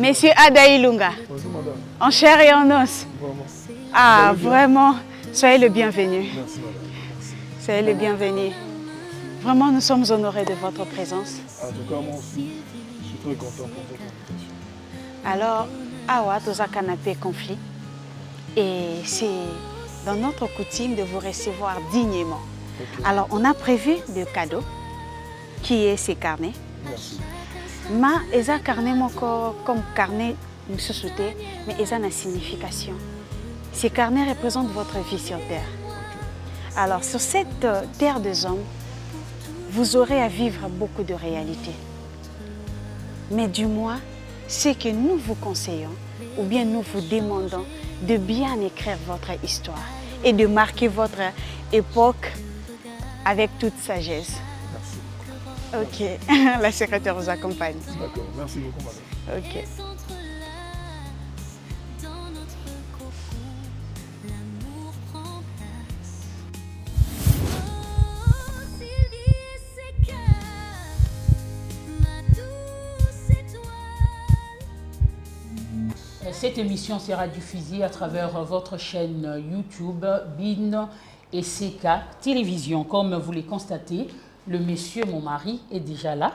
Monsieur Adaï Lunga. Bonjour madame. En chair et en os. Vraiment. Ah, vraiment, soyez le bienvenu. Merci madame. Merci. Soyez le bienvenu. Vraiment, nous sommes honorés de votre présence. En tout cas, moi aussi, je suis très content pour votre invitation. Alors, awa toza canapé conflit. Et c'est dans notre coutume de vous recevoir dignement. Okay. Alors, on a prévu des cadeaux, qui est ces carnets. Merci. Ma eza carnet moko comme carnet nous sauté, mais eza na signification. Ces carnets représentent votre vie sur terre. Okay. Alors, sur cette terre des hommes, vous aurez à vivre beaucoup de réalités. Mais du moins, ce que nous vous conseillons, ou bien nous vous demandons, de bien écrire votre histoire et de marquer votre époque avec toute sagesse. Merci. Ok, la secrétaire vous accompagne. D'accord, merci beaucoup madame. Ok. Cette émission sera diffusée à travers votre chaîne YouTube, BIN et CK Télévision. Comme vous le constatez, le monsieur, mon mari, est déjà là.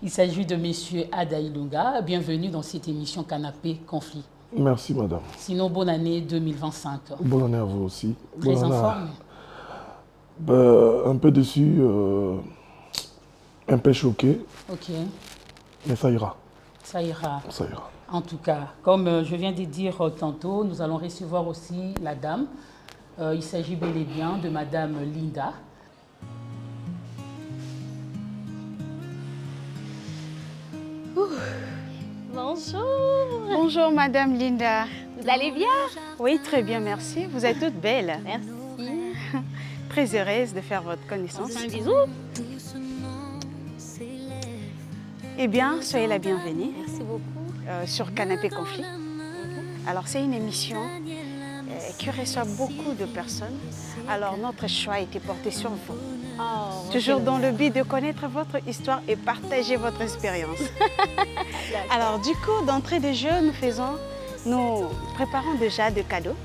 Il s'agit de monsieur Adaï Lunga. Bienvenue dans cette émission Canapé Conflit. Merci madame. Sinon, bonne année 2025. Bonne année à vous aussi. Très bonne en forme. Un peu déçu, un peu choqué. Ok, Mais ça ira. ça ira. Ça ira. En tout cas, comme je viens de dire tantôt, nous allons recevoir aussi la dame. Il s'agit bel et bien de madame Linda. Bonjour. Bonjour Madame Linda. Vous allez bien? Oui, très bien, merci. Vous êtes toute belle. Merci. Très heureuse de faire votre connaissance. Un bisou. Eh bien, soyez la bienvenue Merci beaucoup. sur Canapé Conflit. Alors, c'est une émission qui reçoit beaucoup de personnes. Alors, notre choix a été porté sur vous. Oh, Toujours dans le but de connaître votre histoire et partager votre expérience. Alors, du coup, d'entrée de jeu, nous préparons déjà des cadeaux.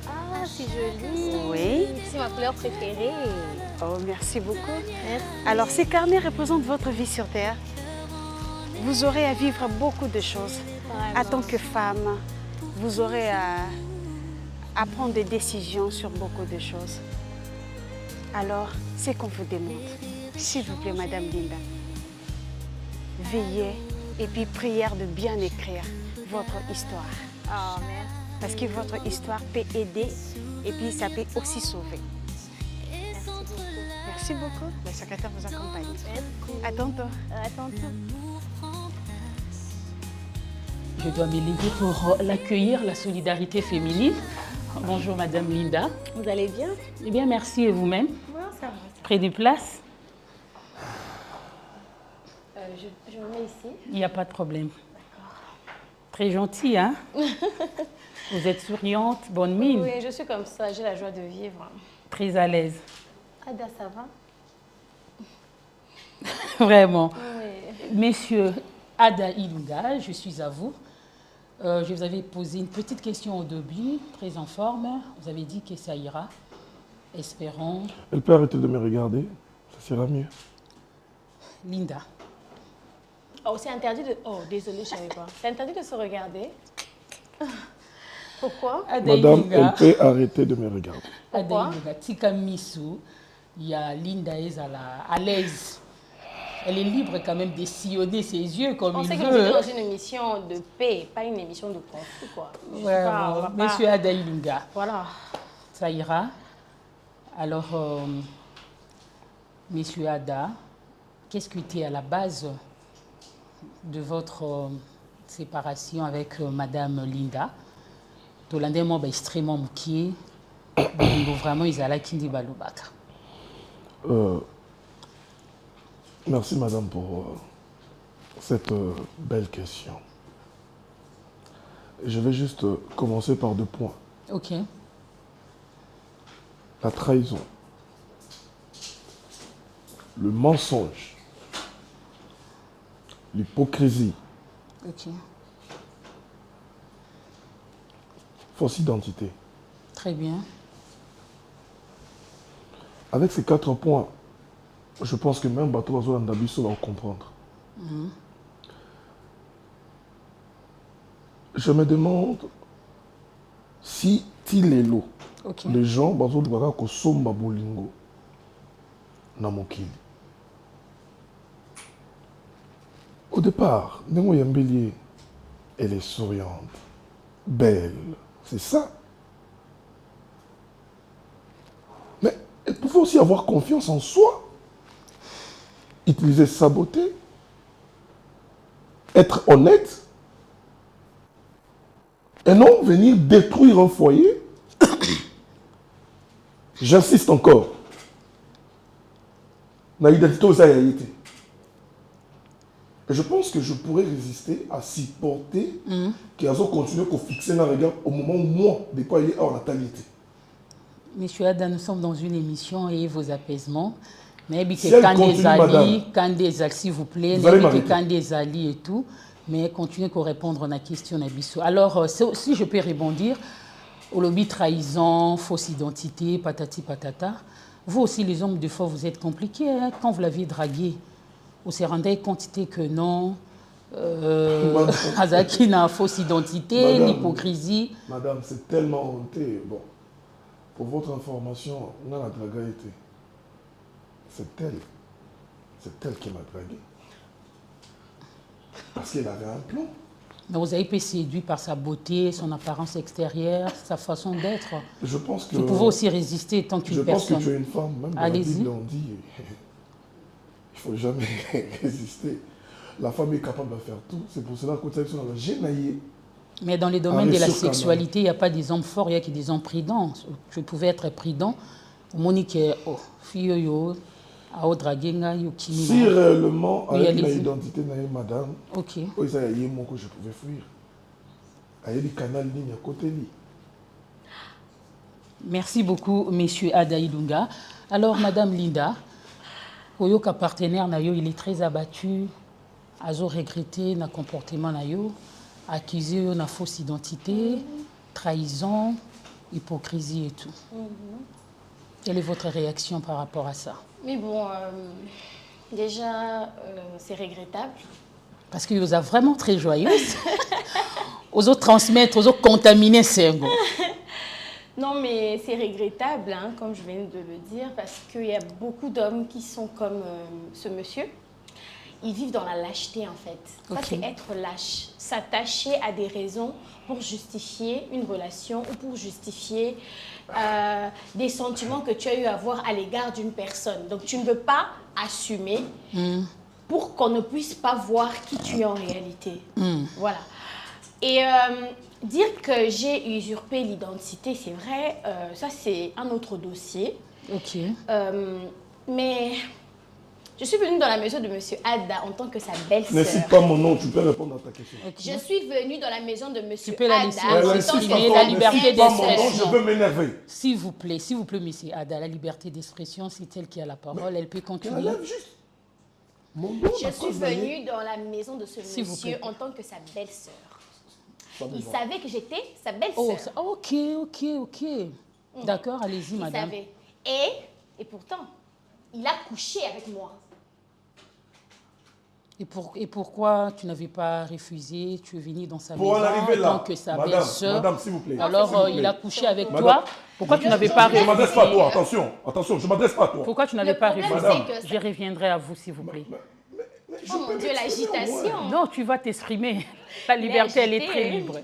Ah, c'est joli. Oui. C'est ma couleur préférée. Oh, merci beaucoup. Merci. Alors, ces carnets représentent votre vie sur Terre. Vous aurez à vivre beaucoup de choses. Vraiment. En tant que femme, vous aurez à prendre des décisions sur beaucoup de choses. Alors, c'est qu'on vous demande, s'il vous plaît, Madame Linda, veillez et puis prière de bien écrire votre histoire. Oh, merci. Parce que votre histoire peut aider et puis ça peut aussi sauver. Merci beaucoup. Merci beaucoup. La secrétaire vous accompagne. Merci. À tantôt. À tantôt. Je dois me lever pour l'accueillir, la solidarité féminine. Bonjour Madame Linda. Vous allez bien? Eh bien, merci et vous-même. Moi, ça va. Près des places? Je me mets ici. Il n'y a pas de problème. Très gentil, hein? Vous êtes souriante, bonne mine, Oui, je suis comme ça. J'ai la joie de vivre. très à l'aise. Ada, ça va? Vraiment. Oui. Monsieur Ada Ilunga, je suis à vous. Je vous avais posé une petite question au début, très en forme. Vous avez dit que ça ira. Espérons. Elle peut arrêter de me regarder, ça sera mieux. Linda. Oh, c'est interdit de... Oh, désolée, je ne savais pas. C'est interdit de se regarder. Pourquoi? Ada Madame, Ilunga. elle peut arrêter de me regarder. Pourquoi? Ada Ilunga. Tika Misu. Il y a Linda Ezala à l'aise. Elle est libre quand même de sillonner ses yeux comme On il sait que veut. vous êtes dans une émission de paix, pas une émission de conflit, quoi. Je sais Ouais, pas, on va pas- Monsieur Ada Ilunga. Voilà. Ça ira. Alors, Monsieur Ada, qu'est-ce qui était à la base de votre séparation avec Madame Linda? Tolande mo ba extrêmement mukie. Vraiment, ils allaient kindi balobaka. Merci madame pour cette belle question. Je vais juste commencer par 2 points. Ok. La trahison, le mensonge, l'hypocrisie Ok. Fausse identité. Très bien. Avec ces 4 points, je pense que même Bateau Azo Andabiso va comprendre. Je me demande si Tilelo, les gens bazo doivent kosomba bolingo na mokili. Au départ, Nengo Yambélié, elle est souriante, belle, c'est ça. Mais elle pouvait aussi avoir confiance en soi, utiliser sa beauté, être honnête, et non venir détruire un foyer. J'insiste encore. Na identité aux aïaïtés. Et je pense que je pourrais résister à supporter qu'ils ont continué à fixer un regard au moment où moi, de quoi il est hors natalité. Monsieur Ada, nous sommes dans une émission et vos apaisements. Mais Si elle quand continue, des alliés, madame, quand des alliés, s'il vous plaît, vous allez m'arrêter. quand des alliés et tout, mais continuez à répondre à la question d'Abisso. Alors, si je peux rebondir, au lobby trahison, fausse identité, patati patata, vous aussi, les hommes, des fois, vous êtes compliqués. Hein, quand vous l'aviez dragué, vous vous rendez compte que non, Azaki n'a fausse identité, l'hypocrisie. Madame, c'est tellement honteux. Bon, pour votre information, on a la drague été. C'est elle qui m'a dragué. Parce qu'elle avait un plan. Mais vous avez été séduit par sa beauté, son apparence extérieure, sa façon d'être. Je pense que... Vous pouvez aussi résister tant qu'une personne. Je pense que tu es une femme, même dans la Bible, on dit, il ne faut jamais résister. La femme est capable de faire tout. C'est pour cela que j'ai naïe. Mais dans les domaines de la sexualité, il n'y a pas des hommes forts, il y a que des hommes prudents. Je pouvais être prudent. Monique, fille, si réellement, avec l'identité de madame, ok. je pouvais fuir. Il y a des canaux ligne à côté. Merci beaucoup, monsieur Ada Ilunga. Alors, madame Linda, Oyoka partenaire, il est très abattu, a regretté le comportement, accusé de fausse identité, trahison, hypocrisie et tout. Quelle est votre réaction par rapport à ça? Mais bon, déjà, c'est regrettable. Parce que vous êtes vraiment très joyeuse. Aux autres transmettre, aux autres contaminer, c'est bon. Non, mais c'est regrettable, hein, comme je viens de le dire, parce qu'il y a beaucoup d'hommes qui sont comme ce monsieur. Ils vivent dans la lâcheté, en fait. Ça, c'est être lâche. S'attacher à des raisons pour justifier une relation ou pour justifier des sentiments que tu as eu à avoir à l'égard d'une personne. Donc, tu ne veux pas assumer pour qu'on ne puisse pas voir qui tu es en réalité. Voilà. Et dire que j'ai usurpé l'identité, c'est vrai, ça, c'est un autre dossier. Ok. Mais... je suis venue dans la maison de M. Ada en tant que sa belle-sœur. Ne cite pas mon nom, tu peux répondre à ta question. Okay. Je suis venue dans la maison de M. Tu peux la laisser Ada. la liberté d'expression. Je veux m'énerver. S'il vous plaît, M. Ada, la liberté d'expression, c'est elle qui a la parole, elle peut continuer. Je suis venue dans la maison de ce monsieur en tant que sa belle-sœur. Il savait que j'étais sa belle-sœur. Oh, ok. D'accord, allez-y, madame. Il savait. Et pourtant, il a couché avec moi. Et pourquoi tu n'avais pas refusé? Tu es venu dans sa maison en tant que sa belle-sœur. Madame, s'il vous plaît. Alors, il a couché avec toi. Pourquoi tu n'avais pas refusé? Je ne m'adresse pas à toi, attention, je ne m'adresse pas à toi. Pourquoi tu n'avais pas refusé? Que Je reviendrai à vous, s'il vous plaît. Oh mon Dieu, l'agitation. Non, tu vas t'exprimer. La liberté, elle est très libre.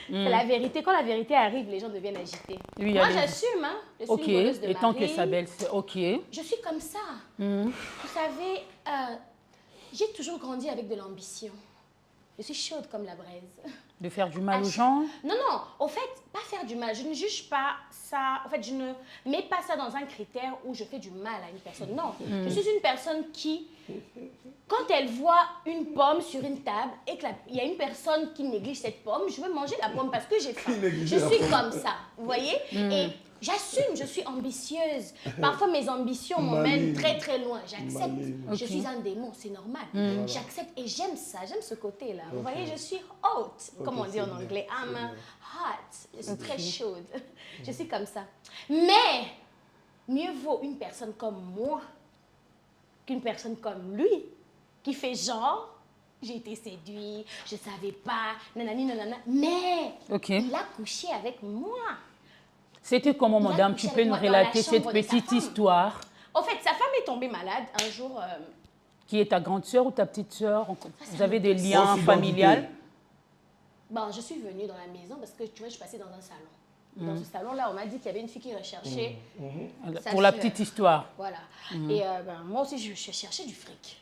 C'est la vérité. Quand la vérité arrive, les gens deviennent agités. Oui, moi, j'assume. Hein. Je suis une voleuse de et tant mari. que sa belle-sœur, ok. Je suis comme ça. Vous savez, j'ai toujours grandi avec de l'ambition. Je suis chaude comme la braise. De faire du mal aux gens? Non, au fait, pas faire du mal. Je ne juge pas ça. En fait, je ne mets pas ça dans un critère où je fais du mal à une personne. Non. Je suis une personne qui, quand elle voit une pomme sur une table et qu'il y a une personne qui néglige cette pomme, je veux manger la pomme parce que j'ai faim. Je suis comme ça. Vous voyez? Et j'assume, je suis ambitieuse. Parfois, mes ambitions m'emmènent très très loin. J'accepte. Je suis un démon, c'est normal. J'accepte et j'aime ça, j'aime ce côté-là. Vous voyez, je suis hot, comme on dit en anglais. I'm hot. Je suis très chaude. Je suis comme ça. Mais, mieux vaut une personne comme moi qu'une personne comme lui, qui fait genre, j'ai été séduit, je savais pas, nanani, nanana. Mais, il a couché avec moi. C'était comment, madame? Tu peux nous relater cette petite histoire? En fait, sa femme est tombée malade un jour. Qui est ta grande sœur ou ta petite sœur? Vous avez des liens familiaux? Bon, je suis venue dans la maison parce que tu vois, je passais dans un salon. Dans ce salon-là, on m'a dit qu'il y avait une fille qui recherchait. Pour la petite histoire. Voilà. Et moi aussi, je cherchais du fric.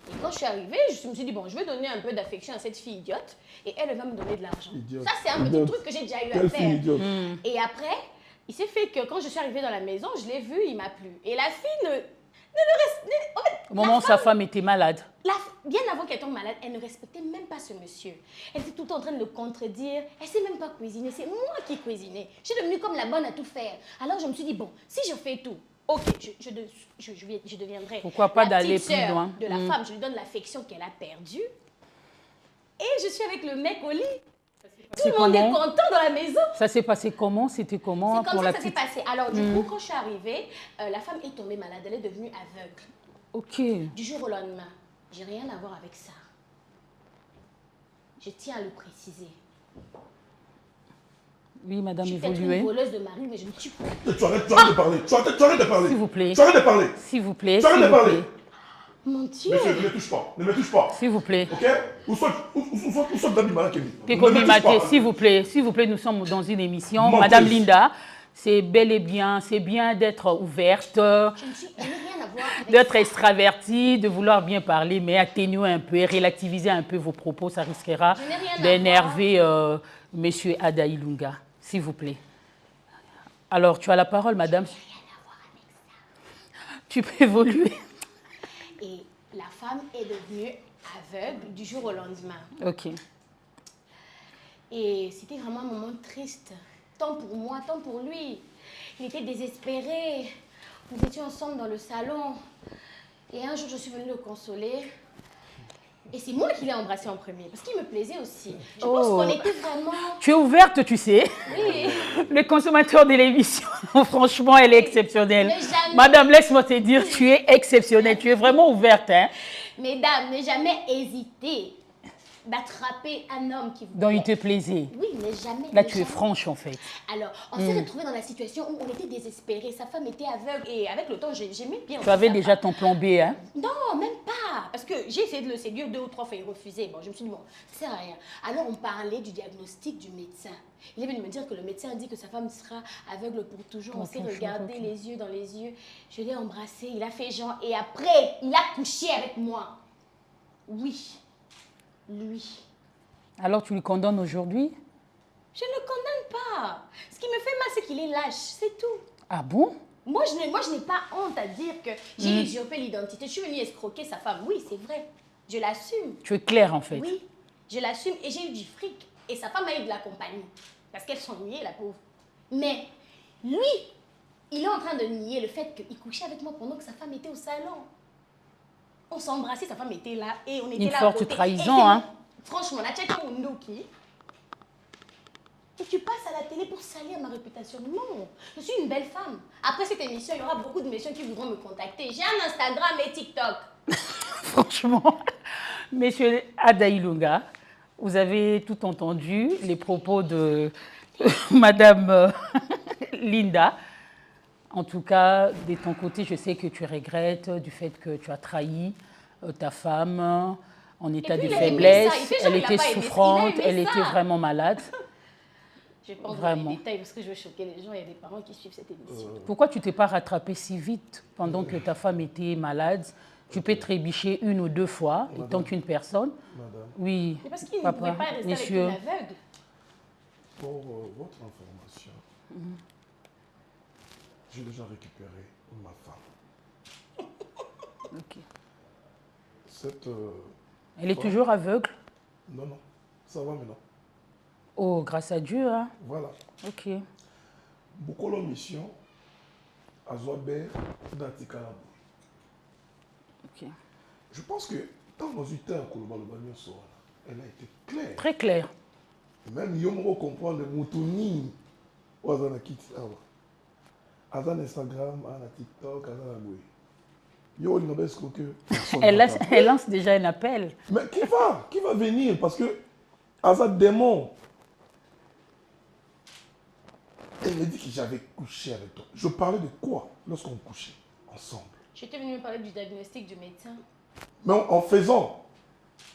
Et quand je suis arrivée, je me suis dit, bon, je vais donner un peu d'affection à cette fille idiote et elle va me donner de l'argent. Ça, c'est un petit truc que j'ai déjà eu à faire. Et après, il s'est fait que quand je suis arrivée dans la maison, je l'ai vu, il m'a plu. Et la fille en fait, au moment où sa femme était malade. Bien avant qu'elle tombe malade, elle ne respectait même pas ce monsieur. Elle était tout le temps en train de le contredire. Elle ne sait même pas cuisiner. C'est moi qui cuisinais. Je suis devenue comme la bonne à tout faire. Alors je me suis dit, bon, si je fais tout, ok, je deviendrai pourquoi pas la d'aller petite plus sœur loin de la femme. Je lui donne l'affection qu'elle a perdue. Et je suis avec le mec au lit. Tout le monde est content dans la maison. Ça s'est passé comment? C'était comment pour la petite... ça s'est passé. Alors, du coup, quand je suis arrivée, la femme est tombée malade. Elle est devenue aveugle. Ok. Du jour au lendemain. J'ai rien à voir avec ça. Je tiens à le préciser. Oui, madame, évoluée. Je suis peut-être une voleuse de mari, mais je ne suis pas. Tu arrêtes de parler. Tu arrêtes de parler. S'il vous plaît. Tu arrêtes de parler. S'il vous plaît. Tu arrêtes de parler. Mon Dieu. Monsieur, ne me touche pas. Ne me touche pas. S'il vous plaît. Ok? Où sont Dabi Malakeli? S'il vous plaît, nous sommes dans une émission. Menteuse. Madame Linda, c'est bel et bien, c'est bien d'être ouverte, Je n'ai rien à voir avec d'être ça. extravertie, de vouloir bien parler, mais atténuer un peu, relativiser un peu vos propos, ça risquera d'énerver monsieur Ada Ilunga. S'il vous plaît. Alors, tu as la parole, madame. Je n'ai rien à voir avec ça. Tu peux évoluer. Et la femme est devenue aveugle du jour au lendemain. Ok. Et c'était vraiment un moment triste. Tant pour moi, tant pour lui. Il était désespéré. Nous étions ensemble dans le salon. Et un jour, je suis venue le consoler. Et c'est moi qui l'ai embrassé en premier, parce qu'il me plaisait aussi. Je pense qu'on était vraiment... Tu es ouverte, tu sais. Oui. Le consommateur de l'émission, franchement, elle est exceptionnelle. Jamais... Madame, laisse-moi te dire, tu es exceptionnelle. Tu es vraiment ouverte. Hein? Mesdames, ne jamais hésiter d'attraper un homme qui vous dont il te plaît. plaisait. Oui, mais jamais. Là, tu es franche, en fait. Alors, on s'est retrouvés dans la situation où on était désespérés. Sa femme était aveugle et avec le temps, j'aimais bien. Tu avais déjà ton plan B, hein? Non, même pas. Parce que j'ai essayé de le séduire 2 ou 3 fois, il refusait. Bon, je me suis dit, bon, ça sert à rien. Alors, on parlait du diagnostic du médecin. Il est venu me dire que le médecin a dit que sa femme sera aveugle pour toujours. On s'est regardé les yeux dans les yeux. Je l'ai embrassé, il a fait genre. Et après, il a couché avec moi. Oui. Lui. Alors, tu lui condamnes aujourd'hui? Je ne le condamne pas. Ce qui me fait mal, c'est qu'il est lâche, c'est tout. Ah bon? Moi, je n'ai pas honte à dire que j'ai usurpé l'identité. Je suis venue escroquer sa femme. Oui, c'est vrai. Je l'assume. Tu es claire, en fait. Oui, je l'assume et j'ai eu du fric. Et sa femme a eu de la compagnie. Parce qu'elle s'ennuyait, la pauvre. Mais lui, il est en train de nier le fait qu'il couchait avec moi pendant que sa femme était au salon. On s'embrassait, sa femme était là et on était Une là à forte côté. trahison, hein. Franchement, la tchèque Munduki. Et tu passes à la télé pour salir ma réputation. Non, je suis une belle femme. Après cette émission, il y aura beaucoup de messieurs qui voudront me contacter. J'ai un Instagram et TikTok. Franchement, monsieur Ada Ilunga, vous avez tout entendu les propos de madame Linda. En tout cas, de ton côté, je sais que tu regrettes du fait que tu as trahi ta femme en état de faiblesse. Elle était souffrante, elle était vraiment malade. Je pense dans les détails parce que je veux choquer les gens. Il y a des parents qui suivent cette émission. Pourquoi tu ne t'es pas rattrapé si vite pendant que ta femme était malade? Tu peux trébucher 1 ou 2 fois, étant qu'une personne. Madame. Oui. C'est parce qu'il ne pouvait pas rester avec une aveugle. Pour votre information, j'ai déjà récupéré ma femme. Ok. Cette... Elle est toujours aveugle? Non, non. Ça va maintenant. Oh, grâce à Dieu, hein? Voilà. Ok. Beaucoup de missions à Zoaber d'Antikala. Ok. Je pense que dans nos 8 heures, elle a été claire. Très clair. Même Yomo comprend le Moutoni. Ouazana Kiti. Azan Instagram, Azan TikTok, Azan Aboué. Yo, il que elle lance déjà un appel. Mais qui va venir? Parce que Azan démon. Elle me dit que j'avais couché avec toi. Je parlais de quoi lorsqu'on couchait ensemble? J'étais venue me parler du diagnostic du médecin. Mais en faisant,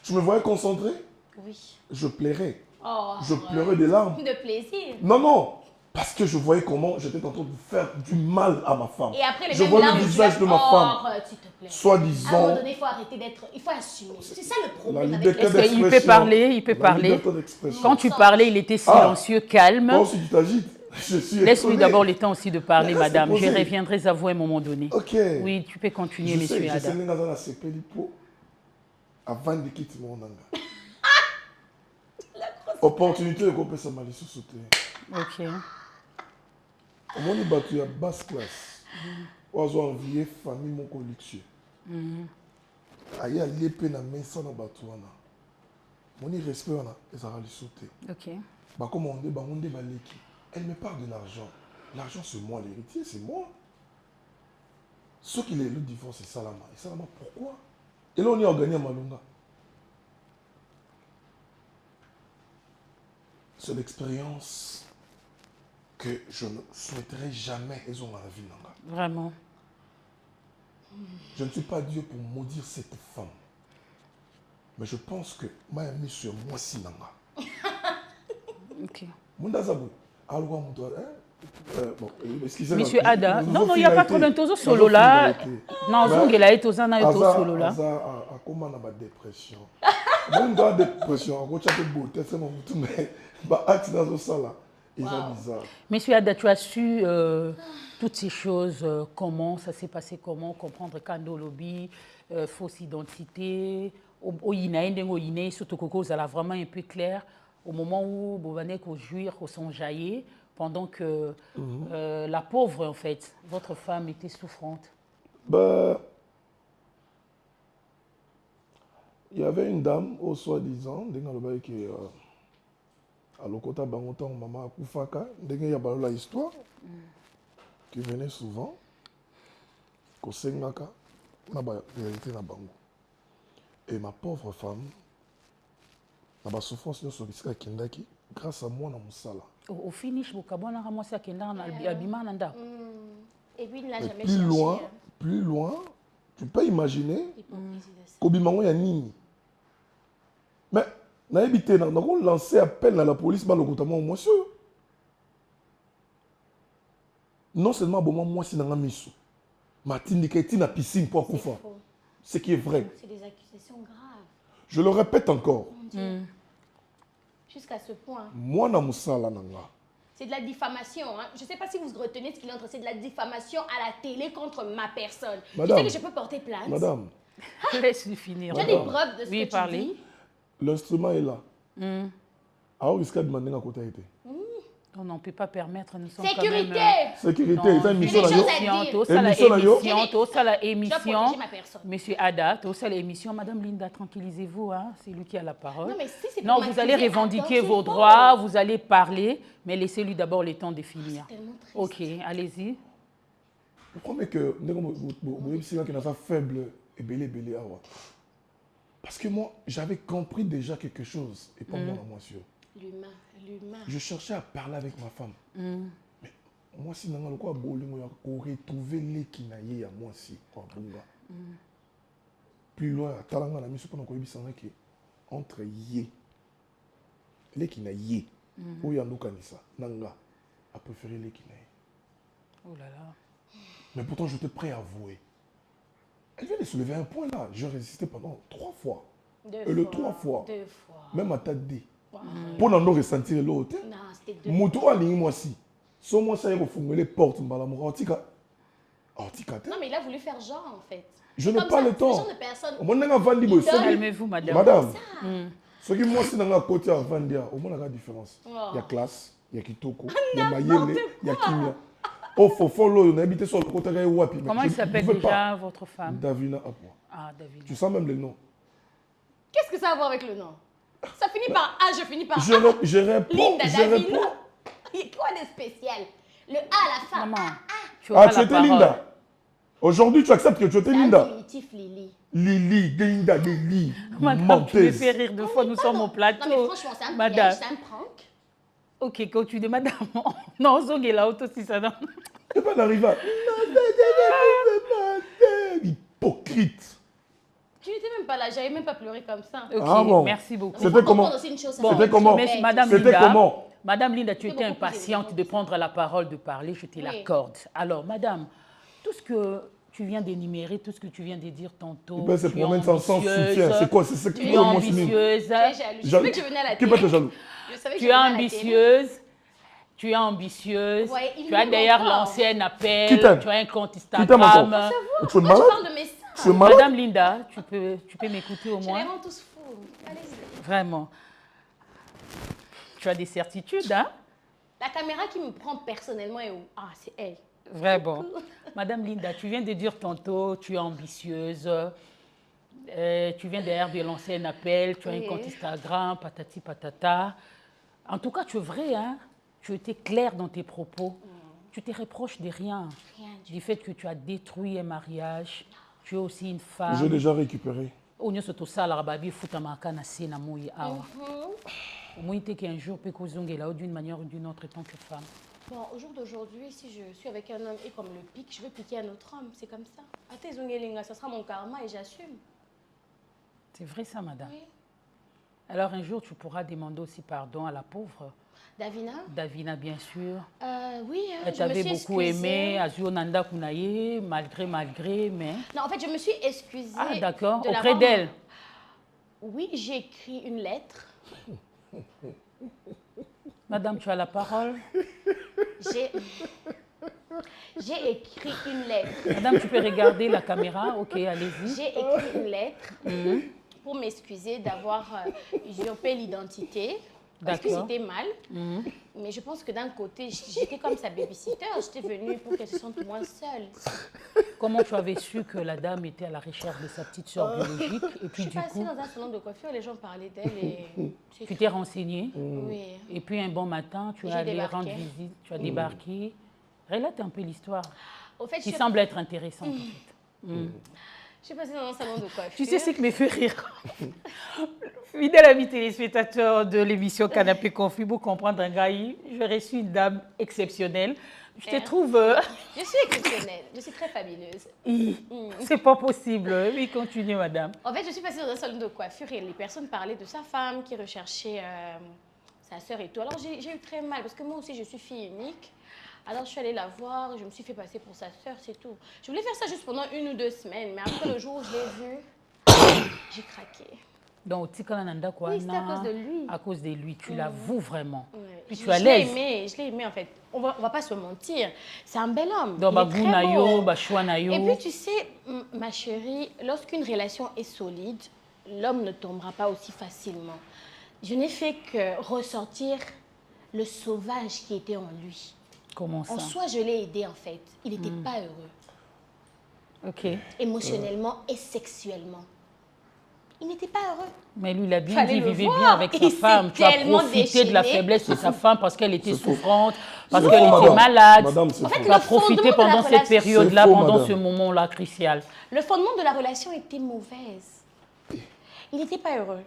tu me voyais concentré? Oui. Je plairais. Oh, je pleurais des larmes. De plaisir. Non, non. Parce que je voyais comment j'étais en train de faire du mal à ma femme. Et après, je vois le visage de ma femme. S'il te plaît. Soi-disant. À un moment donné, il faut arrêter d'être. Il faut assumer. C'est ça le problème. La avec liberté les... d'expression. Il peut parler, il peut parler. Quand tu parlais, il était silencieux, calme. Toi aussi, tu t'agites. Laisse-lui d'abord le temps aussi de parler, Mais madame. Je reviendrai à vous à un moment donné. Ok. Oui, tu peux continuer, monsieur Ada. Je sais dans la CPLIPO avant de quitter mon anga. Opportunité de couper sa malice sauter. Ok. Au moment où tu as basse classe, on a envoyé famille mon luxueux. Aïe à l'épée na maison na batouana. Mon respect on a les a sauté. Ok. Bah comme on dit baleki. Elle me parle de l'argent. L'argent c'est moi l'héritier, c'est moi. Ce qui est le divorce c'est Salama. Et Salama pourquoi? Et là on y a gagné à Malunga. C'est l'expérience que je ne souhaiterais jamais ils ont dans la vie. Vraiment. Je ne suis pas Dieu pour maudire cette femme. Mais je pense que moi j'ai mis sur moi si nanga. Ok. Monsieur Ada, non, il n'y a pas de problème. Tozo solo là. Non, Zongela est tozo na to solo là. A comment na ba dépression. Même dans la dépression, on tient que beauté c'est mon tout mais ba acte dans ça là. Ils sont bizarres. Monsieur Ada, tu as su toutes ces choses, comment ça s'est passé, comment comprendre Kando Lobby, fausse identité, au Yinaïne, au Yinaï, surtout Coco, ça l'a vraiment un peu clair au moment où Bobanek au jouir, au son jaillit, pendant que la pauvre, en fait, votre femme était souffrante. Bah, il y avait une dame, au soi-disant, qui à l'Okota Bangotan, maman Koufaka, il y a la histoire, qui venait souvent, qu'au Sengaka, na ba vérité na bango. Et ma pauvre femme, na ba souffrance sur le Kendaki, grâce à moi na musala. Au finish, Bokabona ramassé à Kendar na Abima Nanda. Et puis il n'a jamais plus cherché. Loin, plus loin, tu peux imaginer qu'Obimango ya nini. Mais na habité na ko lancer appel à la police ba lokotama monsieur. Non seulement bon moi si nanga miso. Martine Diketi na piscine pour Koufa. Ce qui est vrai. C'est des accusations graves. Je le répète encore. Jusqu'à ce point. Moi na musala nanga. C'est de la diffamation. Hein. Je ne sais pas si vous retenez ce qu'il est entre. C'est de la diffamation à la télé contre ma personne. Madame, tu sais que je peux porter plainte. Madame. Laisse-lui finir. Tu as des preuves de ce que parler. tu dis. L'instrument est là. Alors, il a demandé à côté. On ne peut pas permettre, nous sommes sécurité. quand même... Sécurité, il y a une émission la émission. Ma personne. Monsieur Ada, c'est l'émission. Madame Linda, tranquillisez-vous, hein, c'est lui qui a la parole. Non, mais si c'est non, vous allez revendiquer vos droits, vous allez parler, mais laissez-lui d'abord le temps de finir. Ok, allez-y. Vous croyez que vous avez un faible et belé. Parce que moi, j'avais compris déjà quelque chose, et pas moi, moi, sûr. L'humain. Je cherchais à parler avec ma femme. Mais moi, si je retrouver les qui à moi, si. Plus loin, entre yé, les qui naïe, où y'a ça, nanga, a préféré les qui naïe. Oh là là. Mais pourtant, j'étais prêt à avouer. Elle vient de soulever un point là. Je résistais pendant 3 fois. 3 fois. 2 fois. Même à ta D. Pour n'en ressentir l'autre. Non, c'était 2. Moto a ligne moi si. So moi ça y est les portes mbala mo otika. Otika. Non, mais il a voulu faire genre, en fait. Je n'ai Comme pas ça, le temps. Ce genre de personnes. Au moins nga vandi boy. Calmez-vous, madame. Madame. Ce qui moi si dans la côté à vandia, au moins la différence. Oh. Il y a classe, il y a kitoko, il y a mayele, il y a kimia. Oh faut là, on a habité sur le côté de Wapi. Comment il s'appelle déjà votre femme? Davina Apua. Ah, Davina. Tu sens même le nom. Qu'est-ce que ça a à voir avec le nom? Ça finit par A, je finis par A. Je réponds. Linda, Je Davina. réponds. Il y a quoi de spécial? Le A à la fin. Maman, Tu étais Linda. Aujourd'hui, tu acceptes que tu étais Linda. Lili. Lili, Linda, Lili. Madame, tu me fais rire deux fois, nous sommes au plateau. Non, mais franchement, c'est un Madame. piège, c'est un prank. Ok, continue, madame. Non, Zong est là, aussi, ça non. C'est pas d'arriver à... Hypocrite. Tu n'étais même pas là, j'avais même pas pleuré comme ça. Ok, Ah bon. merci beaucoup. C'était comment? C'était comment? Madame C'était Linda, comment? Madame Linda, tu C'est étais beaucoup plus impatiente évident. de prendre la parole, de parler, je te l'accorde. Alors, madame, tout ce que tu viens d'énumérer, tout ce que tu viens de dire tantôt, Il peut se tu es promène sans soutien. C'est quoi? C'est ce tu qui es est mon signe. ambitieuse, Tu es jaloux. Je savais que je venais à la Qui peut être télé. jaloux? Je savais que tu je es venais à la télé. ambitieuse, tu es ambitieuse, Ouais, il tu as m'aime d'ailleurs encore. lancé un appel, Qui t'aime? tu as un compte Qui t'aime Instagram. encore? Tu es Moi, tu malade? parles de mes seins. Tu es malade? Madame Linda, tu peux m'écouter au Je moins? les rends tous fous. Allez-y. Vraiment. Tu as des certitudes, hein? La caméra qui me prend personnellement est où? Ah, c'est elle. Vraiment. Madame Linda, tu viens de dire tantôt, tu es ambitieuse, tu viens d'ailleurs de lancer un appel, tu as un Oui. compte Instagram, patati patata. En tout cas, tu es vrai, hein? Tu étais claire dans tes propos. Tu te reproches de rien. Rien du Du fait que tu as détruit un mariage, tu es aussi une femme. J'ai déjà récupéré. Au nyonso tosala babi futamaka na se na moi awa. Au moins qu'un jour peut kozongela d'une manière ou d'une autre tant que femme. Bon, au jour d'aujourd'hui, si je suis avec un homme et comme le pique, je veux piquer un autre homme. C'est comme ça. Ate Zongelinga, ça sera mon karma et j'assume. C'est vrai ça, madame. Oui. Alors un jour, tu pourras demander aussi pardon à la pauvre Davina? Davina, bien sûr. Oui, Elle je me t'avait suis beaucoup excusée. aimé, Azio Nanda Kunaye, malgré, mais... Non, en fait, je me suis excusée. Ah, d'accord, de auprès l'avoir- d'elle. Oui, j'ai écrit une lettre. Madame, tu as la parole. J'ai écrit une lettre. Madame, tu peux regarder la caméra. Ok, allez-y. J'ai écrit une lettre pour m'excuser d'avoir usurpé l'identité. Parce que D'accord. c'était mal. Mais je pense que d'un côté, j'étais comme sa babysitter. J'étais venue pour qu'elle se sente moins seule. Comment tu avais su que la dame était à la recherche de sa petite soeur biologique? Et Je puis suis du passée coup, dans un salon de coiffure, les gens parlaient d'elle et... c'est tu tout. t'es renseignée. Oui. Et puis un bon matin, tu es J'ai allé débarqué. rendre visite. Tu as débarqué. Relate un peu l'histoire Au fait, qui semble être intéressante. En fait. je suis passée dans un salon de coiffure. Tu sais ce qui me fait rire? Fidèle ami téléspectateur de l'émission Canapé Conflit, pour comprendre un gars, j'ai reçu une dame exceptionnelle. Je te trouve... Je suis exceptionnelle. Je suis très fabuleuse. C'est pas possible. Oui, continue, madame. En fait, je suis passée dans un salon de coiffure et les personnes parlaient de sa femme qui recherchait sa sœur et tout. Alors, j'ai eu très mal parce que moi aussi, je suis fille unique. Alors, je suis allée la voir, je me suis fait passer pour sa sœur, c'est tout. Je voulais faire ça juste pendant 1 ou 2 semaines, mais après le jour où je l'ai vue, j'ai craqué. Donc, Tikala Nanda, quoi? Oui, c'était à cause de lui. À cause de lui, tu l'avoues vraiment. Ouais. Puis Je tu es à l'ai l'aise. je l'ai aimé en fait. On va pas se mentir. C'est un bel homme. Donc, Il est très Bagunayo, beau. Bachouanayo. Et puis tu sais, ma chérie, lorsqu'une relation est solide, l'homme ne tombera pas aussi facilement. Je n'ai fait que ressortir le sauvage qui était en lui. Comment ça? En soi, je l'ai aidé en fait. Il n'était pas heureux, Ok. émotionnellement et sexuellement. Il n'était pas heureux. Mais lui, il a bien Fallait dit, le vivait voir. bien avec sa Il femme. s'est Tu as tellement profité de la déchaîné. faiblesse de sa femme parce qu'elle était C'est faux. souffrante, parce C'est qu'elle faux, était madame. malade. Madame, c'est En fait, faux. Tu as le fondement profité de la pendant cette relation- période-là, C'est faux, pendant madame. ce moment-là crucial. Le fondement de la relation était mauvaise. Il n'était pas heureux,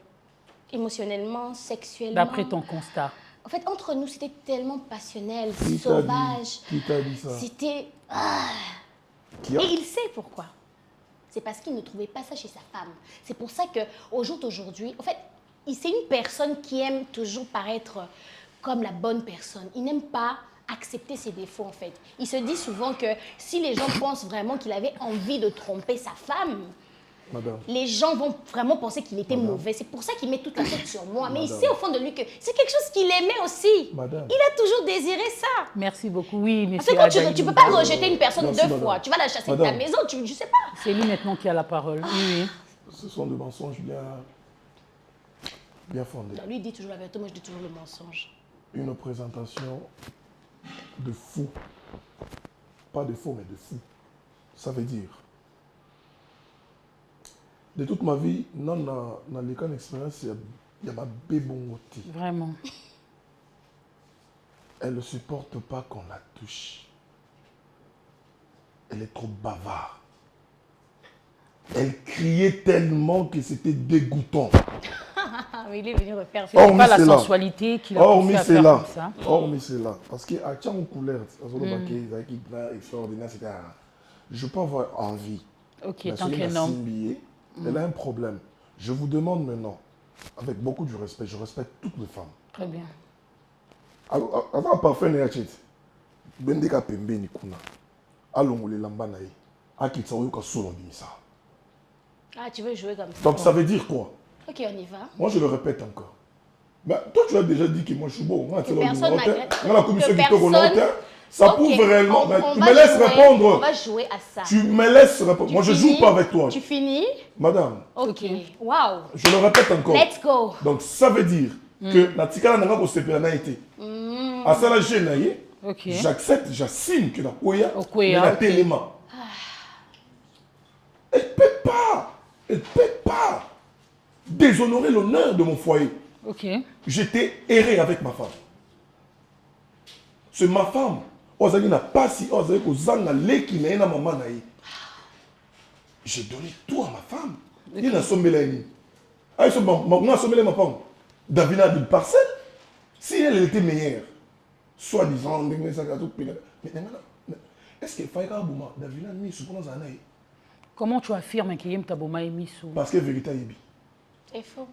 émotionnellement, sexuellement. D'après ton constat. En fait, entre nous, c'était tellement passionnel, Qui t'a dit? sauvage. Qui t'a dit ça? C'était... Qui a? Et il sait pourquoi. C'est parce qu'il ne trouvait pas ça chez sa femme. C'est pour ça qu'au jour d'aujourd'hui, en fait, c'est une personne qui aime toujours paraître comme la bonne personne. Il n'aime pas accepter ses défauts, en fait. Il se dit souvent que si les gens pensent vraiment qu'il avait envie de tromper sa femme, Madame. Les gens vont vraiment penser qu'il était mauvais. C'est pour ça qu'il met toute la faute sur moi. Mais il sait au fond de lui que c'est quelque chose qu'il aimait aussi. Madame. Il a toujours désiré ça. Merci beaucoup. Oui, Parce que monsieur quand tu ne peux pas rejeter une personne Merci, deux madame. fois. Tu vas la chasser de ta Madame. maison, je ne sais pas. C'est lui maintenant qui a la parole. Oui, oui. Ce sont des mensonges bien fondés. Non, lui, il dit toujours la vérité, moi je dis toujours le mensonge. Une présentation de fou. Pas de faux, mais de fou. Ça veut dire, de toute ma vie, dans les expérience, il y a ma bébongoti. Vraiment. Elle ne supporte pas qu'on la touche. Elle est trop bavarde. Elle criait tellement que c'était dégoûtant. Ah, mais il est venu refaire C'est pas la sensualité qu'il a poussé à faire comme ça. Hormis cela. Parce que à Tchang couleur, je peux avoir envie. Ok, tant qu'un homme. Elle a un problème. Je vous demande maintenant, avec beaucoup de respect, je respecte toutes les femmes. Très bien. Avant parfait ne yachit. Bendeka pembe ni kuna. Alongole lamba na ye. Akitsa oyoka solo bimisa. Ah, tu veux jouer comme ça? Donc ça veut dire quoi? Ok, on y va. Moi je le répète encore. Mais toi tu as déjà dit que moi je suis beau. Moi, personne dans la commission que qui te connaît, ça Ok, prouve réellement. Mais on tu va me laisses jouer, répondre. On va jouer à ça. Tu me laisses répondre. Moi je joue pas avec toi. Tu finis? Madame, Ok. Waouh. je le répète encore. Let's go. Donc ça veut dire que na tikala nanga ko sepela na été. À ça la jeune naïe. Ok. J'accepte, j'assume que la koya, Okoya, la ok. téléma. Elle ne peut pas déshonorer l'honneur de mon foyer. Ok. J'étais erré avec ma femme. C'est ma femme. Ozali n'a pas si ozali kozanga leki na ena maman naïe. J'ai donné tout à ma femme. Il n'a sommé ni. Ah, il m'a sommé ma femme. Davina a une parcelle. Si elle était meilleure, soi-disant, mais est-ce qu'il fallait que Davina ni souvent dans un œil? Comment tu affirmes que Yem Taboma est mis sous? Parce que vérité est C'est faux.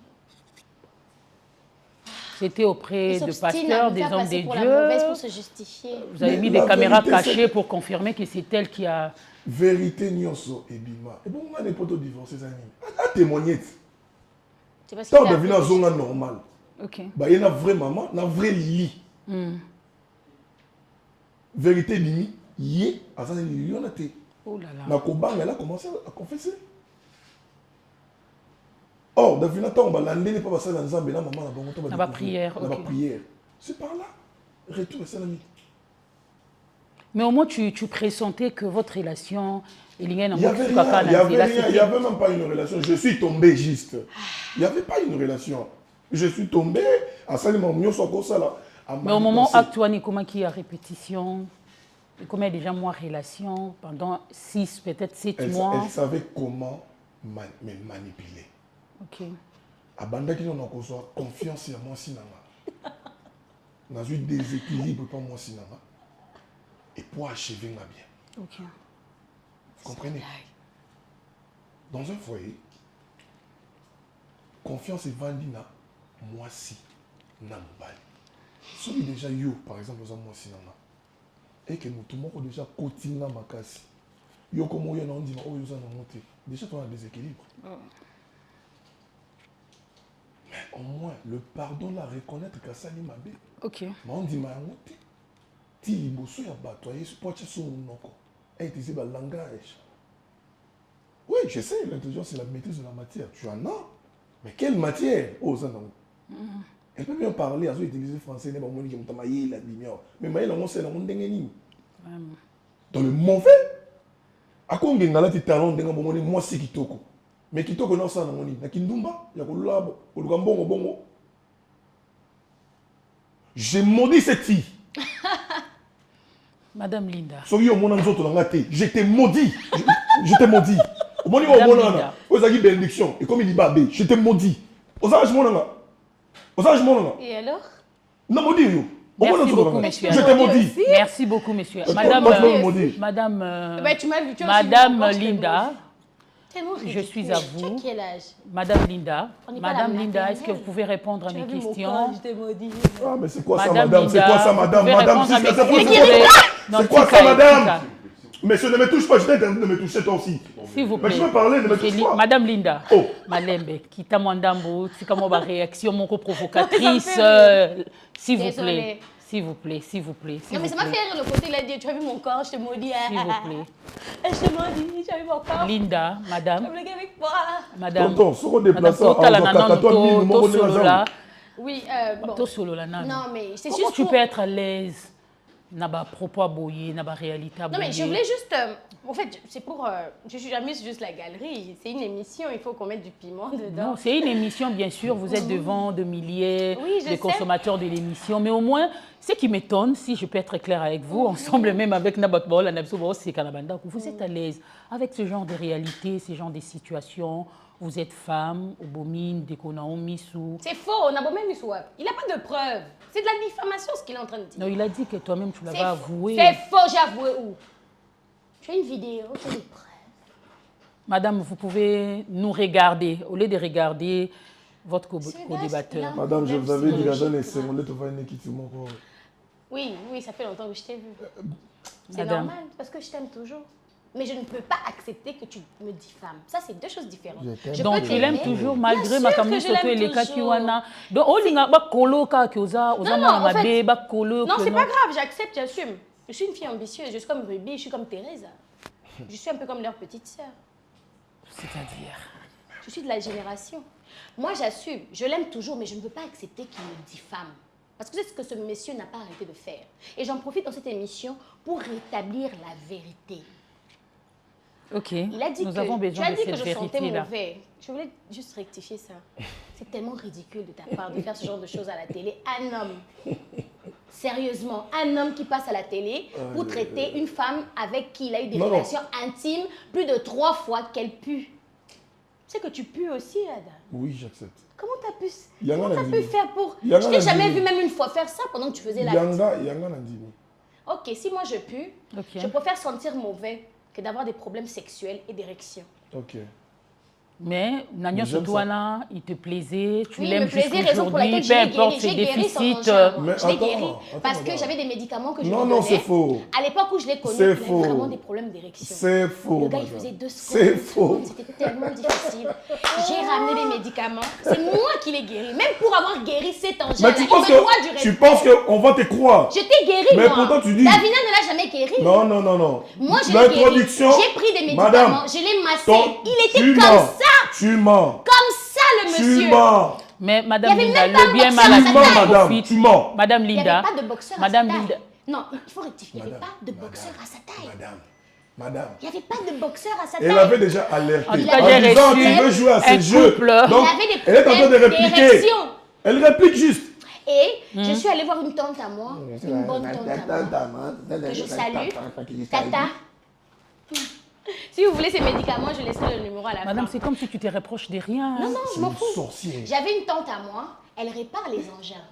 C'était auprès de pasteurs, des hommes de pour la mauvaise Dieu. pour se justifier. Vous avez Mais mis la des caméras vérité, cachées pour confirmer que c'est elle qui a... vérité nyonso ebima. Et bon, on a des potes divorcés, ça a témoigné. C'est parce Tant qu'il a Davina a zonga normal. Ok. Bah, il y a une vraie maman, une vraie Lili. Vérité Lili, yé, à ça, il y en a été. Oh là là. Nakobang, elle a commencé à confesser. Or, Davina, tant on va l'année, pas passer dans Zambé, maman, Dans la prière, dans la ok. prière. C'est par là. Retour à Salami. Mais au moins, tu pressentais que votre relation... Il n'y avait rien, il n'y avait même pas une relation. Je suis tombé juste. Il n'y avait pas une relation. Je suis tombé à Salima, mais au moment actuel, comment il y a répétition? Comment il y a déjà moi relation pendant 6, peut-être 7 mois? Elle savait comment me manipuler. Ok. Abanda qui n'a pas confiance en moi, sinanga. Dans un déséquilibre pour moi, sinanga. Et pour achever ma bien. Ok. Vous comprenez? Dans un foyer, confiance est vendue na moi si na mobile. Celui déjà yo par exemple dans moi si nana. Et que nous tout le monde déjà cotina makasi. Yo comme yo na on dit oh yo ça na monter. Déjà tu as un déséquilibre. Mais au moins le pardon la reconnaître que ça ni mabé. Ok. Mais on dit ma monter. Ti liboso ya bato ayesu poche so noko. Et utiliser le langage. Oui, je sais, l'intelligence c'est la maîtrise de la matière. Tu en as. Mais quelle matière? Oh, ça non. Elle peut bien parler, elle peut utiliser le français, mais dans le mauvais, à quoi on a dit talent de moi c'est kitoko. Mais kitoko non ça non na kindumba, ya ko labo, ko lugambongo bongo. J'ai maudit cette fille. Madame Linda. Je t'ai maudit. Je t'ai maudit. Bénédiction. Et comme il dit babé, je t'ai maudit. Et alors? Non, maudit. Merci beaucoup, monsieur. Je t'ai maudit. Merci beaucoup, monsieur. Madame Linda, je suis à vous. Quel âge? Madame Linda. Madame Linda, est-ce que vous pouvez répondre à mes questions? Je t'ai maudit. Ah, mais c'est quoi ça, madame? C'est quoi ça, madame? Madame, C'est c'est quoi ça, madame? Monsieur, ne me touche pas, je t'ai interdit de me toucher toi aussi. S'il vous plaît. Mais je veux parler, ne me touche pas. Madame Linda. Oh. Malembe, quitte mon dambo, c'est comme ma réaction, mon provocatrice. S'il vous plaît. S'il vous plaît, s'il vous plaît. Non, mais ça m'a fait rire le côté, il a dit, tu as vu mon corps, je te maudis. S'il vous plaît. Je te maudis, tu as vu mon corps. Linda, madame. Je blague avec moi. Madame. Tonton, ce qu'on déplace à oui, bon. Non, mais c'est comment juste tu peux être à l'aise? N'a pas propos aboyé, n'a pas réalité aboyée. Non, mais je voulais juste... en fait, c'est pour... je suis jamais juste la galerie. C'est une émission, il faut qu'on mette du piment dedans. Non, c'est une émission, bien sûr. Vous êtes devant de milliers de consommateurs de l'émission. Mais au moins, ce qui m'étonne, si je peux être clair avec vous, ensemble même avec Nabat Baola, c'est Kanabanda, vous êtes à l'aise avec ce genre de réalité, ce genre de situations. Vous êtes femme, Obomine, Dekonao, Missou. C'est faux, Nabomé Missou. Il n'a pas de preuves. C'est de la diffamation ce qu'il est en train de dire. Non, il a dit que toi-même tu l'avais avoué. C'est faux, j'ai avoué où? J'ai une vidéo, j'ai des preuves. Madame, vous pouvez nous regarder, au lieu de regarder votre co-débatteur. Madame, je vous avais dit que les secondes, tu vas une équipe sur mon corps. Oui, ça fait longtemps que je t'ai vu. C'est normal, parce que je t'aime toujours. Mais je ne peux pas accepter que tu me diffames. Ça, c'est deux choses différentes. Donc, tu l'aimes toujours, malgré ma famille, surtout les cas qui wana. Donc, on a pas colo ka qui osa, osa ma bébé, pas colo. Non, c'est pas grave, j'accepte, j'assume. Je suis une fille ambitieuse, je suis comme Ruby, je suis comme Teresa. Je suis un peu comme leur petite sœur. C'est-à-dire? Je suis de la génération. Moi, j'assume, je l'aime toujours, mais je ne veux pas accepter qu'il me diffame. Parce que c'est ce que ce monsieur n'a pas arrêté de faire. Et j'en profite dans cette émission pour rétablir la vérité. Ok, il a dit nous avons besoin de cette vérité-là. Tu as dit que je sentais mauvais. Je voulais juste rectifier ça. C'est tellement ridicule de ta part de faire ce genre de choses à la télé. Un homme, sérieusement, un homme qui passe à la télé pour traiter une femme avec qui il a eu des relations intimes plus de 3 fois qu'elle pue. Tu sais que tu pues aussi, Ada? Oui, j'accepte. Comment tu as pu faire pour... Je t'ai jamais vu même une fois faire ça pendant que tu faisais la... Ok, si moi je pue, je préfère sentir mauvais que d'avoir des problèmes sexuels et d'érection. Ok. Mais, Nagnon Sotouana, il te plaisait, tu l'aimes jusqu'aujourd'hui, peu importe ses déficits. Je l'ai guéri parce que j'avais des médicaments que je lui donnais. Non, c'est faux. À l'époque où je l'ai connu, il avait vraiment des problèmes d'érection. C'est faux. Le gars, il faisait 2 secondes. C'est faux. C'était tellement difficile. J'ai ramené des médicaments. C'est moi qui l'ai guéri. Même pour avoir guéri cet engin-là, il me doit du respect. Tu penses qu'on va te croire? Je t'ai guéri, moi. Mais pourtant, tu dis... Davina ne l'a jamais guéri. Non. Moi, je l'ai guéri. J'ai pris des médicaments, je l'ai massé. Il était comme ça. Tu mens. Comme ça, le monsieur. Tu mens. Mais Madame Linda, le bien mal madame, tu mens. Madame Linda. Il n'y avait pas de boxeur à sa taille. Non, il faut rectifier. Il n'y avait pas de boxeur à sa taille. Madame. Il n'y avait pas de boxeur à sa taille. Elle avait déjà alerté. En disant qu'il veut jouer à ce jeu. Donc, elle est en train de répliquer. Elle réplique juste. Et je suis allée voir une tante à moi, une bonne tante à moi, que je salue, Tata. Si vous voulez ces médicaments, je laisserai le numéro à la fin. Madame, c'est comme si tu te reproches de rien. Non, je m'en fous. J'avais une tante à moi, elle répare les engins.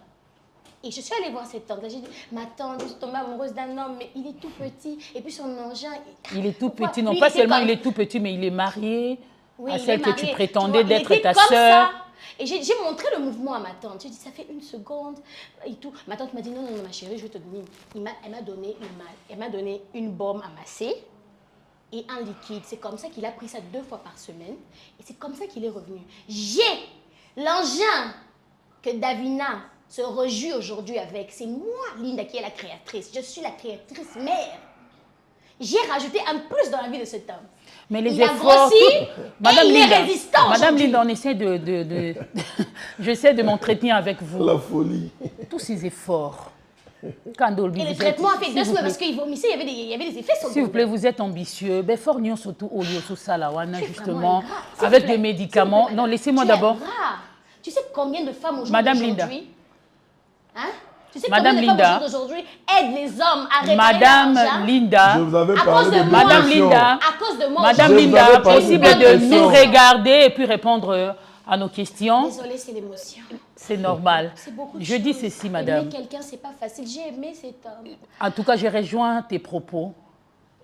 Et je suis allée voir cette tante. J'ai dit, ma tante, je suis tombée amoureuse d'un homme, mais il est tout petit. Et puis son engin... Il est tout petit. Non, pas seulement il est tout petit, mais il est marié à celle que tu prétendais d'être ta sœur. Et j'ai montré le mouvement à ma tante. J'ai dit, ça fait 1 seconde et tout. Ma tante m'a dit, non, ma chérie, je vais te donner. Elle m'a donné une baume à masser et un liquide. C'est comme ça qu'il a pris ça 2 fois par semaine. Et c'est comme ça qu'il est revenu. J'ai l'engin que Davina se réjouit aujourd'hui avec. C'est moi, Linda, qui est la créatrice. Je suis la créatrice mère. J'ai rajouté un plus dans la vie de cet homme. Mais les il efforts, a grossi et il est résistant. Madame Linda, on essaie j'essaie de m'entretenir avec vous. La folie. Tous ces efforts. Et le traitement a fait 2 semaines parce qu'il vomissait, il y avait des effets sur le S'il vous plaît, vous êtes ambitieux. Ben, fort nion surtout au lieu tout ça là, justement, avec des médicaments. Non, laissez-moi d'abord. Tu sais combien de femmes aujourd'hui, Madame Linda. Hein? Tu sais Madame combien de Linda. femmes aujourd'hui aident les hommes à réparer Madame Linda. Je vous avais à parlé cause de de moi. Madame Linda. À cause de moi. Madame Linda, possible de nous regarder et puis répondre à nos questions. Désolée, c'est l'émotion. C'est normal. Beaucoup de je dis choses. ceci, madame. Aimer quelqu'un, c'est pas facile. J'ai aimé cet homme. En tout cas, j'ai rejoint tes propos.